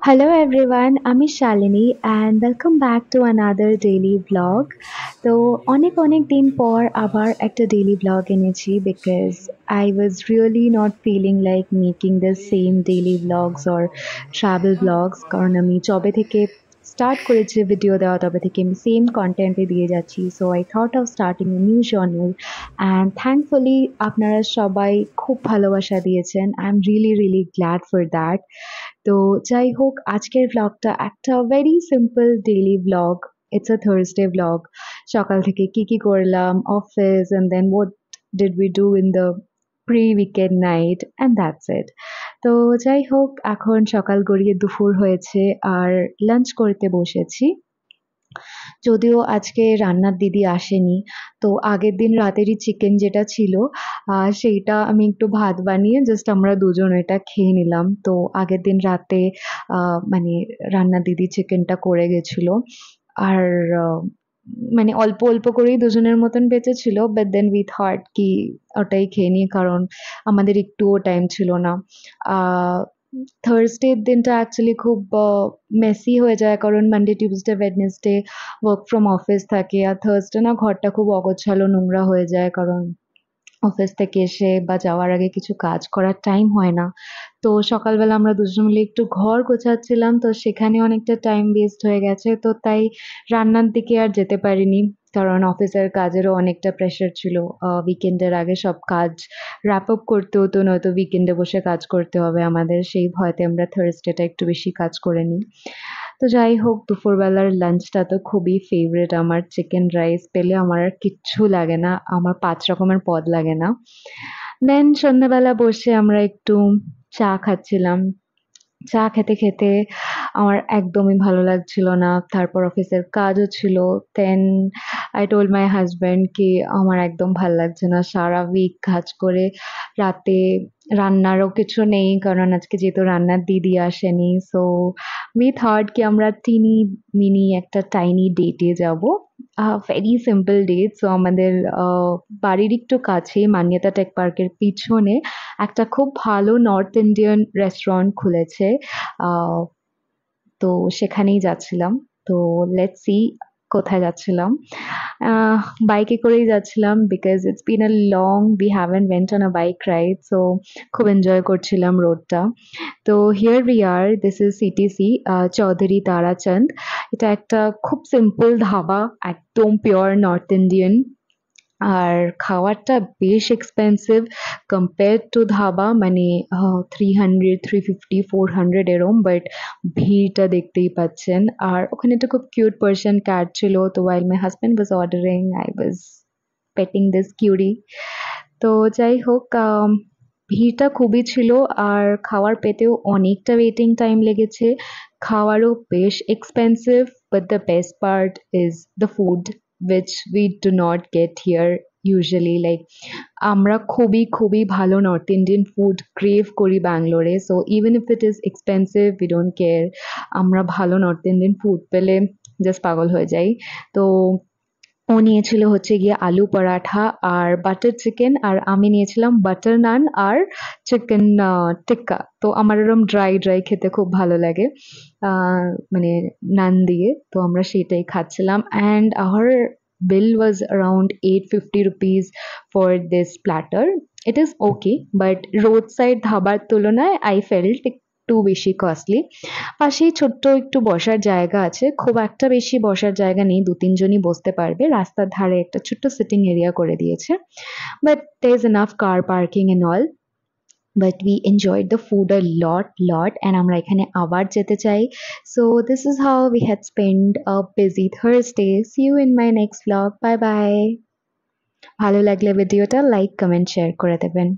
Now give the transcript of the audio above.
Hello everyone, আমি Shalini and welcome back to another daily vlog. তো অনেক দিন পর আবার একটা daily vlog এনেছি because I was really not feeling like making the same daily vlogs or travel vlogs কারণ আমি যবে থেকে স্টার্ট করেছি ভিডিও দেওয়া তবে থেকে আমি সেম কন্টেন্টে দিয়ে যাচ্ছি so I thought of starting a new journal and thankfully আপনারা সবাই খুব ভালোবাসা দিয়েছেন I am really glad for that তো যাই হোক আজকের ব্লগটা একটা very simple daily blog it's a Thursday blog সকাল থেকে কি করলাম office and then what did we do in the pre weekend night and that's it তো যাই হোক এখন সকাল গড়িয়ে দুপুর হয়েছে আর লাঞ্চ করতে বসেছি যদিও আজকে রান্নার দিদি আসেনি তো আগের দিন রাতেরই চিকেন যেটা ছিল সেইটা আমি একটু ভাত বানিয়ে জাস্ট আমরা দুজন এটা খেয়ে নিলাম তো আগের দিন রাতে মানে রান্নার দিদি চিকেনটা করে গেছিল আর মানে অল্প করেই দুজনের মতন বেঁচেছিল বাট দেন উই থট কি ওটাই খেয়ে নিই কারণ আমাদের একটুও টাইম ছিল না আহ থার্সডের দিনটা অ্যাকচুয়ালি খুব মেসি হয়ে যায় কারণ Monday Tuesday Wednesday work from office থাকে আর থার্সডে না ঘরটা খুব অগোছালো নোংরা হয়ে যায় কারণ অফিস থেকে এসে বা যাওয়ার আগে কিছু কাজ করার টাইম হয় না তো সকালবেলা আমরা দুজন মিলে একটু ঘর গোছাচ্ছিলাম তো সেখানে অনেকটা টাইম ওয়েস্ট হয়ে গেছে তো তাই রান্নার দিকে আর যেতে পারিনি কারণ অফিসের কাজেরও অনেকটা প্রেশার ছিল উইকেন্ডের আগে সব কাজ wrap up করতে হতো নয়তো উইকেন্ডে বসে কাজ করতে হবে আমাদের সেই ভয়তে আমরা থার্সডেটা একটু বেশি কাজ করে নিই তো যাই হোক দুপুরবেলার লাঞ্চটা তো খুবই ফেভারিট আমার চিকেন রাইস পেলে আমার আর কিচ্ছু লাগে না আমার ৫ রকমের পদ লাগে না দেন সন্ধ্যাবেলা বসে আমরা একটু চা খাচ্ছিলাম চা খেতে আমার একদমই ভালো লাগছিল না তারপর অফিসের কাজও ছিল then I told my husband কি আমার একদম ভাল লাগছে না সারা উইক কাজ করে রাতে রান্নারও কিছু নেই কারণ আজকে যেহেতু রান্নার দিদি আসেনি সো উই থট কি আমরা তিনি মিনি একটা টাইনি ডেটে যাব ভেরি সিম্পল ডেট সো আমাদের বাড়ির একটু কাছে মান্যতা টেক পার্কের পিছনে একটা খুব ভালো নর্থ ইন্ডিয়ান রেস্টুরেন্ট খুলেছে আহ, তো সেখানেই যাচ্ছিলাম তো লেটস সি কোথায় যাচ্ছিলাম বাইকে করেই যাচ্ছিলাম because it's been a long we haven't went on a bike ride so খুব এনজয় করছিলাম রোডটা তো here we are this is CTC Chowdhury Tarachand এটা একটা খুব সিম্পল ধাবা একদম পিওর নর্থ ইন্ডিয়ান আর খাওয়ারটা বেশ এক্সপেন্সিভ কম্পেয়ার টু ধাবা মানে 300 350 400 এরম বাট ভিড়টা দেখতেই পাচ্ছেন আর ওখানে একটা খুব কিউট পার্সিয়ান ক্যাট ছিল তো while my husband was ordering I was petting this cutie তো যাই হোক ভিড়টা খুবই ছিল আর খাওয়ার পেতেও অনেকটা ওয়েটিং টাইম লেগেছে খাওয়ারও বেশ expensive but the best part is the food which we do not get here usually like আমরা খুবই ভালো নর্থ ইন্ডিয়ান ফুড ক্রেভ করি ব্যাঙ্গালোরে so even if it is expensive we don't care আমরা ভালো নর্থ ইন্ডিয়ান ফুড পেলে just পাগল হয়ে যাই তো ও নিয়েছিল হচ্ছে গিয়ে আলু পরাঠা আর বাটার চিকেন আর আমি নিয়েছিলাম বাটার নান আর চিকেন টিক্কা তো আমার এরকম ড্রাই খেতে খুব ভালো লাগে মানে নান দিয়ে তো আমরা সেটাই খাচ্ছিলাম and our bill was around 850 rupees for this platter. It is okay, but roadside ধাবার তুলনায় I felt একটু বেশি কস্টলি পাশেই ছোট্ট একটু বসার জায়গা আছে খুব একটা বেশি বসার জায়গা নেই ২-৩ জনই বসতে পারবে রাস্তার ধারে একটা ছোট্ট সিটিং এরিয়া করে দিয়েছে but there is enough car parking and all but we enjoyed the food a lot and আমরা এখানে আবার যেতে চাই so this is how we had spent a busy Thursday see you in my next vlog bye bye ভালো লাগলে ভিডিওটা like comment share করে দেবেন